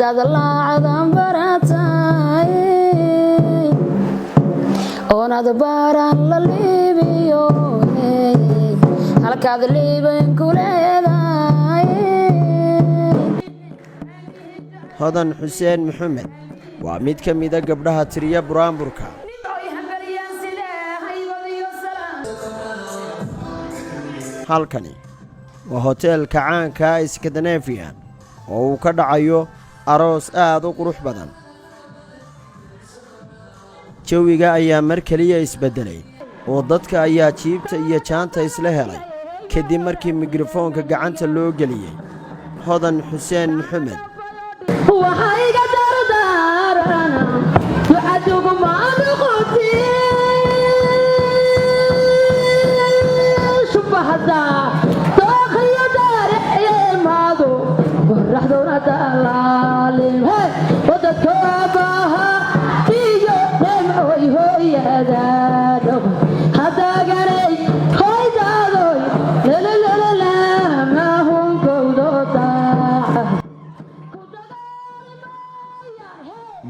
haddaad laacadan baratay oonad baaran la liibiyo halkaad liiban ku leedahay. hodan xuseen maxamed waa mid ka mida gabdhaha tiriya buraanburka. halkani waa hoteelka caanka Scandinavian oo uu ka dhacayo aroos aad u qurux badan. jawiga ayaa mar kaliya isbedelay oo dadka ayaa jiibta iyo jaanta isla helay kadib markii mikrofoonka gacanta loo geliyey hodan xuseen maxamed.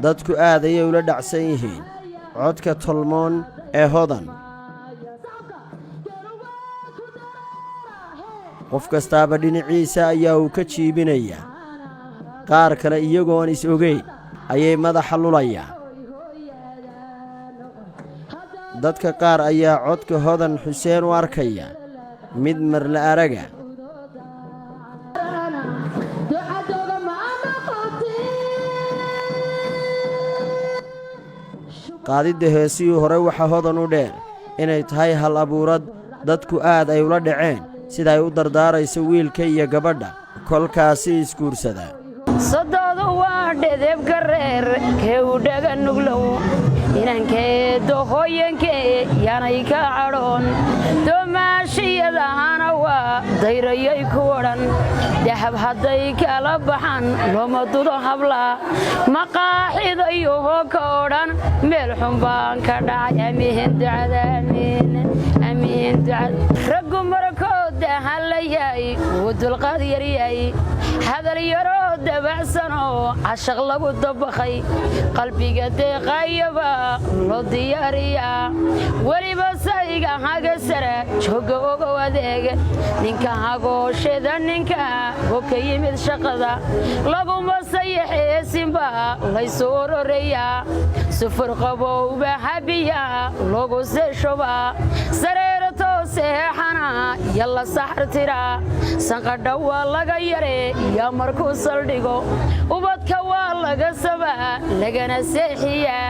dadku aad ayay ula dhacsan yihiin codka tolmoon ee hodan. qof kastaaba dhinaciisa ayaa uu ka jiibinayaa, qaar kale iyagoon is ogeyn ayay madaxa lulayaan. dadka qaar ayaa codka hodan xuseen u arkaya mid marla araga. qaadidda heesihii hore waxaa hodan u dheer inay tahay hal abuurad dadku aad ay ula dhaceen sida ay u dardaarayso wiilka iyo gabadha kolkaasi isguursada. sodoodu waa dhedebka reer kee u dhaga nuglow inankeedo hooyankee yaanay ka cadhoon doomaashiyadahana waa dayrayay ku odhan dahab hadday kala baxan looma dudo habla maqaaxidayo hoo ka odhan meel xun baan ka dhacay amiin ducada amiin ducad raggu markooda halayay wuu dulqaad yaryay hadal yaroo dabacsanoo cashaq lagu dabakhay qalbiga deeqayaba loo diyaariyaa weliba sayga haga sara jooga ogow adeeg ninka hagoosheda ninka oo ka yimid shaqada laguma sayaxeesinba laysoo ororeeyaa sufur qabowba habiya loogu seeshoba sareera tooseexana yalla saxartira sanqadha waa laga yare yaa markuu saldhigo ubadka waa laga sabaa lagana seexiyaa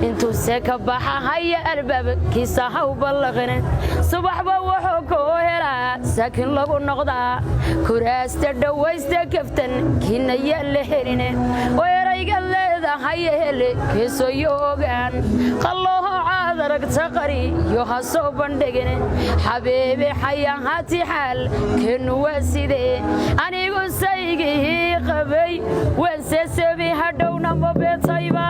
intuu see ka baxa haya albaabkiisa ha u ballaqin subaxba wuxuu kuu helaa saakin lagu noqdaa kuraasta dhawaysta kaftan kiina yaa la helin oo erayga leedahay hele keesoyo ogaan qallooho caad aragta qari yo ha soo bandhigin xabiibi xayahaati xaal keenu waa sidee anigu saygihii qabay waan seesebi hadhowna ma beetayba.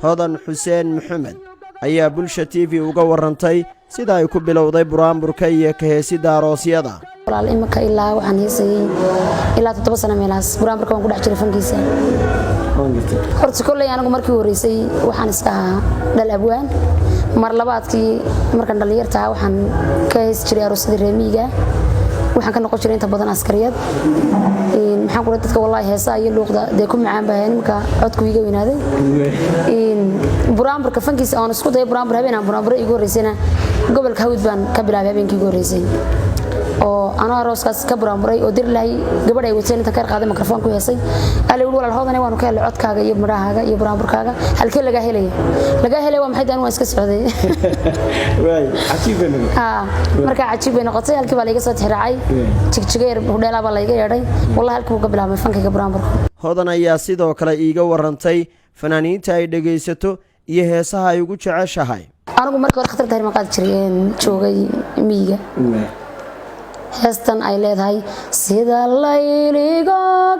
hodan xuseen maxamed ayaa bulsha TV uga warantay sida ay ku bilowday buraanburka iyo ka heesida aroosyada. walaal imika ilaa waxaan heesayay ilaa 7 sano meelaas buraanburka waan ku dhex jiray fankiisa. horta kolley anigu markii horeysay waxaan iska ahaa dhal abwaan mar labaadkii markaan dhalinyarta waxaan ka heesi jiray aroosyada reemiga waxaan ka noqon jiray inta badan askariyad maxaan ku dadka wallahi heesaa iyo luuqda de ku macaan baa imka codku iga weynaaday buraanburka fankiisa aan isku day buraanbur habeenaan buraanbur igu horeysayna gobolka Hawd baan ka bilaabay habeenkii igu horeysay oo ana arooskaas ka buraanburay oo dirlay gabadh ay wateen inta ka qaaday mikrofoon ku heesay ali walaal hoodana waan ka helay codkaaga iyo marahaaga iyo buraanburkaaga halkee laga helay waa maxay daan waan iska socday way cajiibana marka cajiib noqotay halkii baa laga soo tixraacay jigjigeer hudheela baa laga yeedhay wallahi halkii uu ka bilaabay fankiga buraanburka. hodan ayaa sidoo kale iiga warantay fanaaniinta ay dhageysato iyo heesaha ay ugu jeceshahay. anigu markii hore khatar tahay ma qaad jiray joogay miyiga heestan ay leedahay sida layligo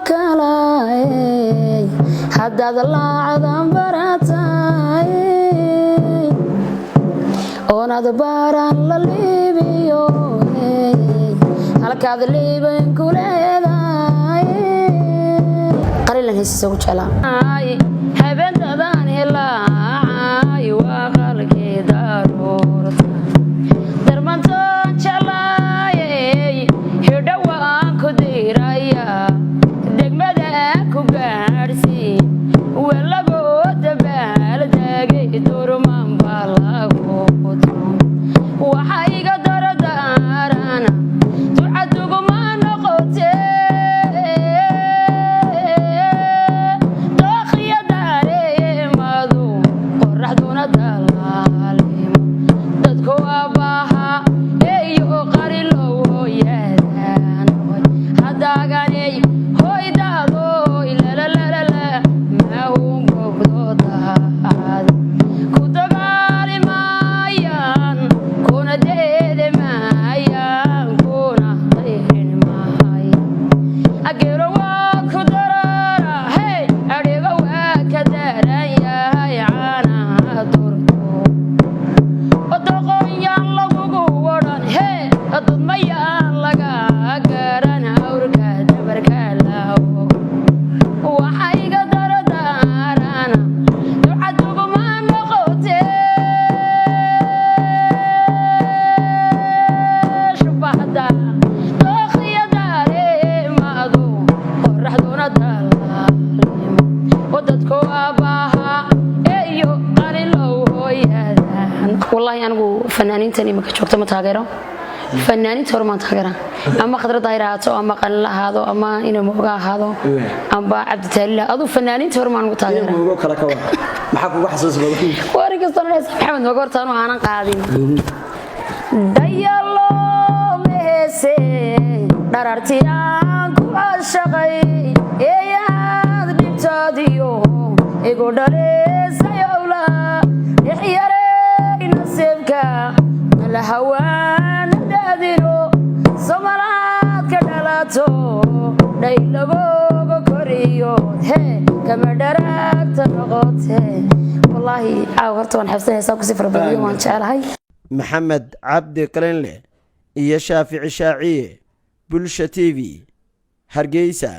kala haddaad laacadan baratay oonad baaran la liibiyo halkaad liiban ku leedahay heesiisa ugu jeclaa habeendadan helaacay waa qalkii daruurta darmantoon jeclaayay hidho waan ku diiraya degmada ku gaadhsiin walagoo dabaaldegay durman baa lagu qudron waxa iga daradaarana ducaduguma noqotee dookhiyadareemadu qoraxduna dalaalimo dadku abaha eeyo qarilow hooyadaan hadaaganey hoydaadoy lalalala mahun gobdo daacad ku dagaali maayaan kuna deede maayaan kuna dayrin maayan ageero waa ku darara hey adhiga waa ka daran yahay caanaha durto odoqoonyaan lagugu wadhan hee dudmayaan laga garan awrka dabarka lao waxa iga daradaarana ducaduguma noqotee shubahda dookhiyadareemadu qoraxduna dalaalimo dadku abaha eeyo qalilow hooyadaan wallaahi anigu fanaaniintan imika joogto ma taageero fanaaniinta hore maan taageera ama khadra daahir ahaato ama qalin ahaado ama ina mooga ahaado amba cabditaaliil aduu fanaaniinta hore maan ugu taageera moogo kala ka wada maxaa kugu xasuus badan wari kasta maxamed mooga hortaanu aanan qaadin dayalo meese dharartiyaan ku ashaqay eeyaad dhibtaadiyo igu dhaleesayowla ixyarey nasiibka la hawaan daadiro somalaadka dhalato dhaylagoga koriyo hee kama dharaagta noqote wallaahi caaw horta waan xabsanaysaa kusii farabadiyo waan jecelahay maxamed cabdi qalinle iyo shaafici shaaciye bulsha TV hargeysa